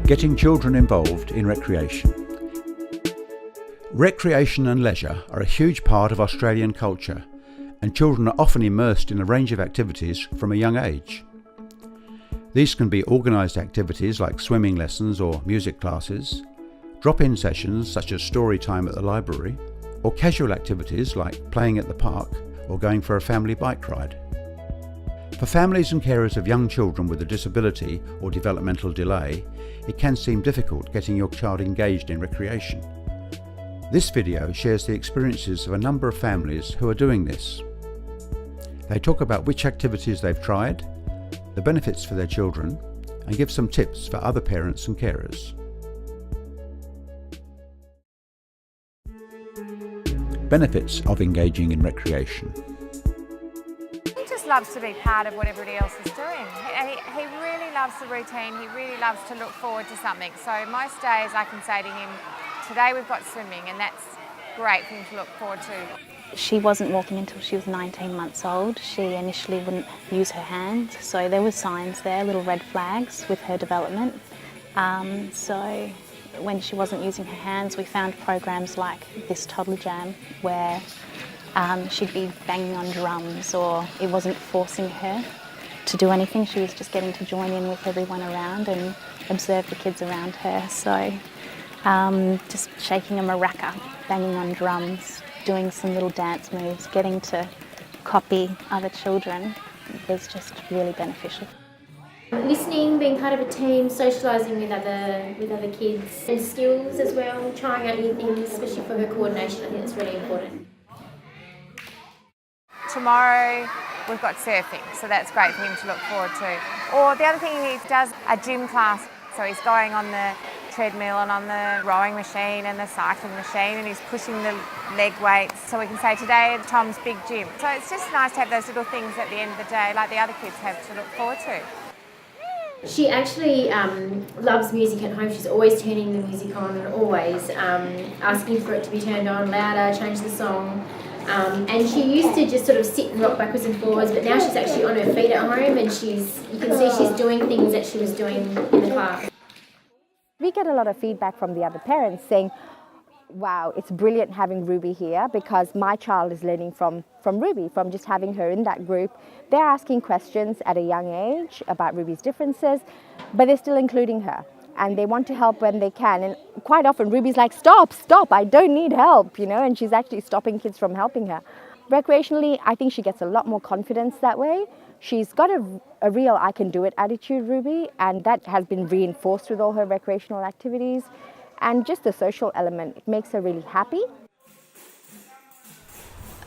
Getting children involved in recreation. Recreation and leisure are a huge part of Australian culture, and children are often immersed in a range of activities from a young age. These can be organised activities like swimming lessons or music classes, drop-in sessions such as story time at the library, or casual activities like playing at the park or going for a family bike ride. For families and carers of young children with a disability or developmental delay, it can seem difficult getting your child engaged in recreation. This video shares the experiences of a number of families who are doing this. They talk about which activities they've tried, the benefits for their children, and give some tips for other parents and carers. Benefits of engaging in recreation. Loves to be part of what everybody else is doing. He really loves the routine, he really loves to look forward to something. So most days I can say to him, today we've got swimming, and that's great for him to look forward to. She wasn't walking until she was 19 months old. She initially wouldn't use her hands, so there were signs there, little red flags with her development. So when she wasn't using her hands, we found programs like this toddler jam where she'd be banging on drums, or it wasn't forcing her to do anything. She was just getting to join in with everyone around and observe the kids around her. So just shaking a maraca, banging on drums, doing some little dance moves, getting to copy other children was just really beneficial. Listening, being part of a team, socialising with other kids, and skills as well, trying out new things, especially for her coordination. I think that's really important. Tomorrow we've got surfing, so that's great for him to look forward to. Or the other thing, he does a gym class, so he's going on the treadmill and on the rowing machine and the cycling machine, and he's pushing the leg weights. So we can say today Tom's big gym. So it's just nice to have those little things at the end of the day, like the other kids have, to look forward to. She actually loves music at home. She's always turning the music on, and always asking for it to be turned on louder, change the song. And she used to just sort of sit and rock backwards and forwards, but now she's actually on her feet at home, and you can see she's doing things that she was doing in the class. We get a lot of feedback from the other parents saying, wow, it's brilliant having Ruby here, because my child is learning from Ruby, from just having her in that group. They're asking questions at a young age about Ruby's differences, but they're still including her. And they want to help when they can. And quite often Ruby's like, stop, I don't need help, and she's actually stopping kids from helping her. Recreationally, I think she gets a lot more confidence that way. She's got a real I can do it attitude, Ruby, and that has been reinforced with all her recreational activities. And just the social element, it makes her really happy.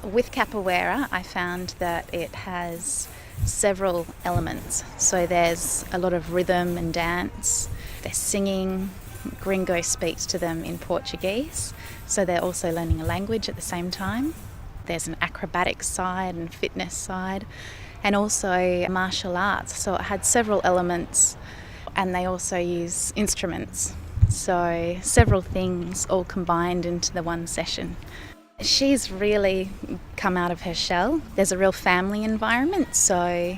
With capoeira, I found that it has several elements. So there's a lot of rhythm and dance. They're singing. Gringo speaks to them in Portuguese, so they're also learning a language at the same time. There's an acrobatic side and fitness side, and also martial arts. So it had several elements, and they also use instruments. So several things all combined into the one session. She's really come out of her shell. There's a real family environment, so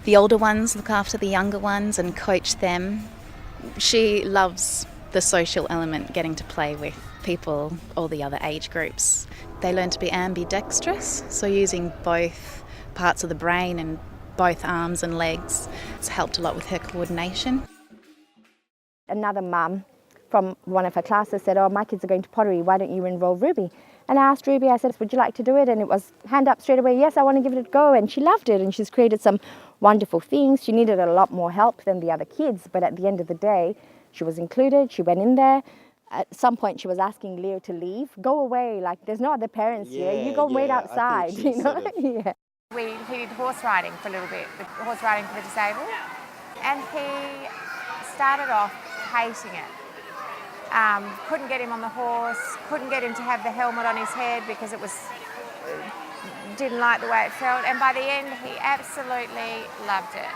the older ones look after the younger ones and coach them. She loves the social element, getting to play with people, all the other age groups. They learn to be ambidextrous, so using both parts of the brain and both arms and legs. It's helped a lot with her coordination. Another mum from one of her classes said, oh, my kids are going to pottery, why don't you enroll Ruby? And I asked Ruby, I said, would you like to do it? And it was hand up straight away, yes, I want to give it a go. And she loved it, and she's created some wonderful things. She needed a lot more help than the other kids, but at the end of the day, she was included, she went in there. At some point she was asking Leo to leave, go away, like there's no other parents here, you go and wait outside, you know? Yeah. He did horse riding for a little bit, the horse riding for the disabled, and he started off hating it. Couldn't get him on the horse, couldn't get him to have the helmet on his head because it was didn't like the way it felt, and by the end he absolutely loved it.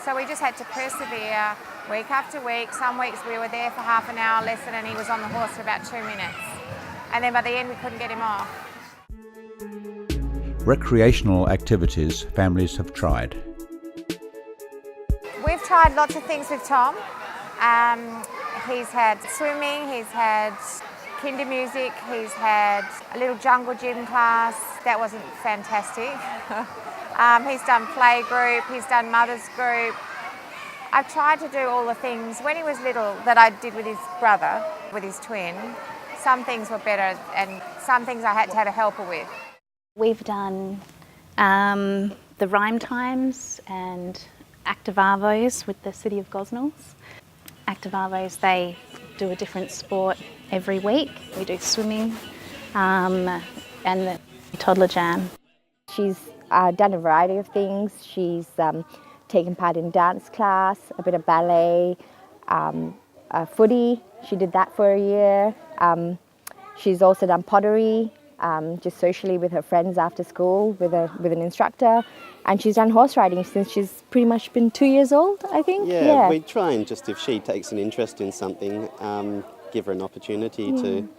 So we just had to persevere week after week. Some weeks we were there for half an hour lesson and he was on the horse for about 2 minutes. And then by the end we couldn't get him off. Recreational activities families have tried. We've tried lots of things with Tom. He's had swimming, he's had kinder music, he's had a little jungle gym class. That wasn't fantastic. He's done playgroup, he's done mother's group. I've tried to do all the things when he was little that I did with his brother, with his twin. Some things were better and some things I had to have a helper with. We've done the rhyme times and active arvos with the City of Gosnells. Active arvos, they do a different sport every week. We do swimming and the toddler jam. She's done a variety of things. She's taken part in dance class, a bit of ballet, footy. She did that for a year. She's also done pottery, just socially with her friends after school with an instructor. And she's done horse riding since she's pretty much been 2 years old, I think. Yeah, we try and just, if she takes an interest in something, give her an opportunity to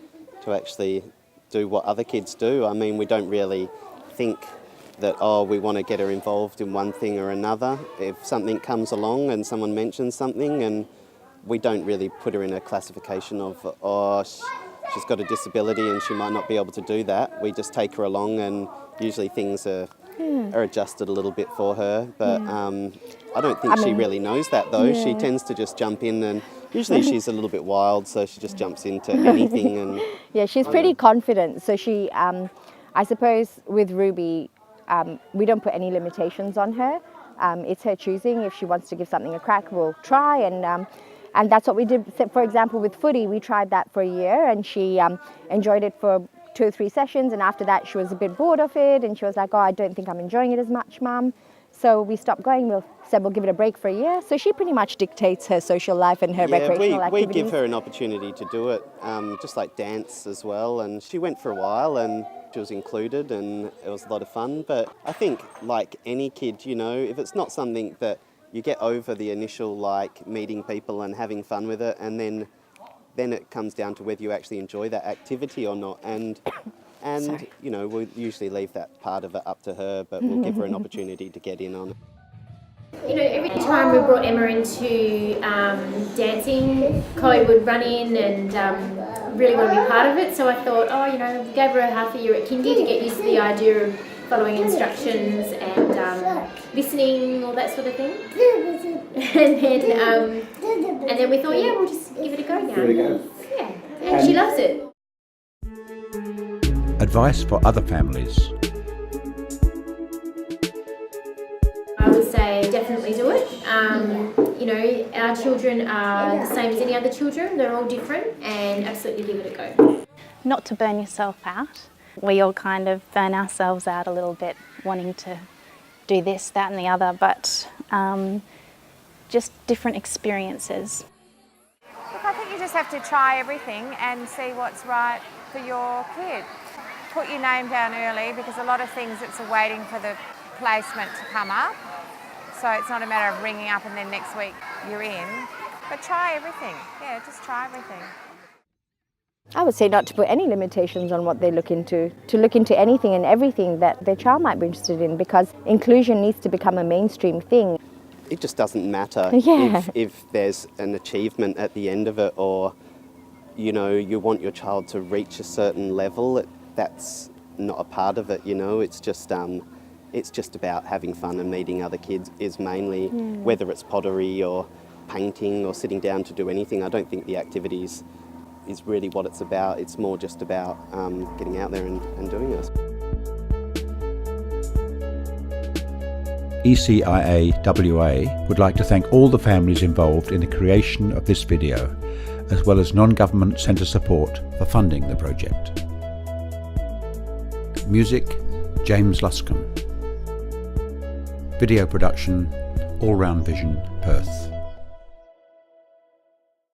actually do what other kids do. I mean, we don't really think that, we want to get her involved in one thing or another. If something comes along and someone mentions something, and we don't really put her in a classification of, she's got a disability and she might not be able to do that. We just take her along, and usually things are adjusted a little bit for her, but I don't think she really knows that though. She tends to just jump in, and usually she's a little bit wild, so she just jumps into anything. And yeah, she's pretty confident. So she, I suppose with Ruby, we don't put any limitations on her. It's her choosing. If she wants to give something a crack, we'll try, and that's what we did. For example, with footy, we tried that for a year, and she enjoyed it for 2 or 3 sessions, and after that she was a bit bored of it, and she was like, I don't think I'm enjoying it as much, Mum. So we stopped going. We said we'll give it a break for a year. So she pretty much dictates her social life and her recreational activities. We give her an opportunity to do it, just like dance as well. And she went for a while, and she was included, and it was a lot of fun. But I think, like any kid, if it's not something that you get over the initial meeting people and having fun with it, and then it comes down to whether you actually enjoy that activity or not. And we'll usually leave that part of it up to her, but we'll give her an opportunity to get in on it. Every time we brought Emma into dancing, Chloe would run in and really want to be part of it. So I thought, we gave her a half a year at kindy to get used to the idea of following instructions and listening, all that sort of thing. And then we thought, we'll just give it a go now. Give it a go. Yeah, and she loves it. Advice for other families. I would say definitely do it. Our children are the same as any other children. They're all different, and absolutely give it a go. Not to burn yourself out. We all kind of burn ourselves out a little bit, wanting to do this, that and the other, but just different experiences. Look, I think you just have to try everything and see what's right for your kid. Put your name down early, because a lot of things it's waiting for the placement to come up. So it's not a matter of ringing up and then next week you're in. But try everything. Yeah, just try everything. I would say not to put any limitations on what they look into, to look into anything and everything that their child might be interested in, because inclusion needs to become a mainstream thing. It just doesn't matter if there's an achievement at the end of it, or you want your child to reach a certain level. That's not a part of it. It's just about having fun and meeting other kids is mainly, whether it's pottery or painting or sitting down to do anything. I don't think the activities is really what it's about. It's more just about getting out there and doing it. ECIA WA would like to thank all the families involved in the creation of this video, as well as non-government centre support for funding the project. Music, James Luscombe. Video production, All Round Vision, Perth.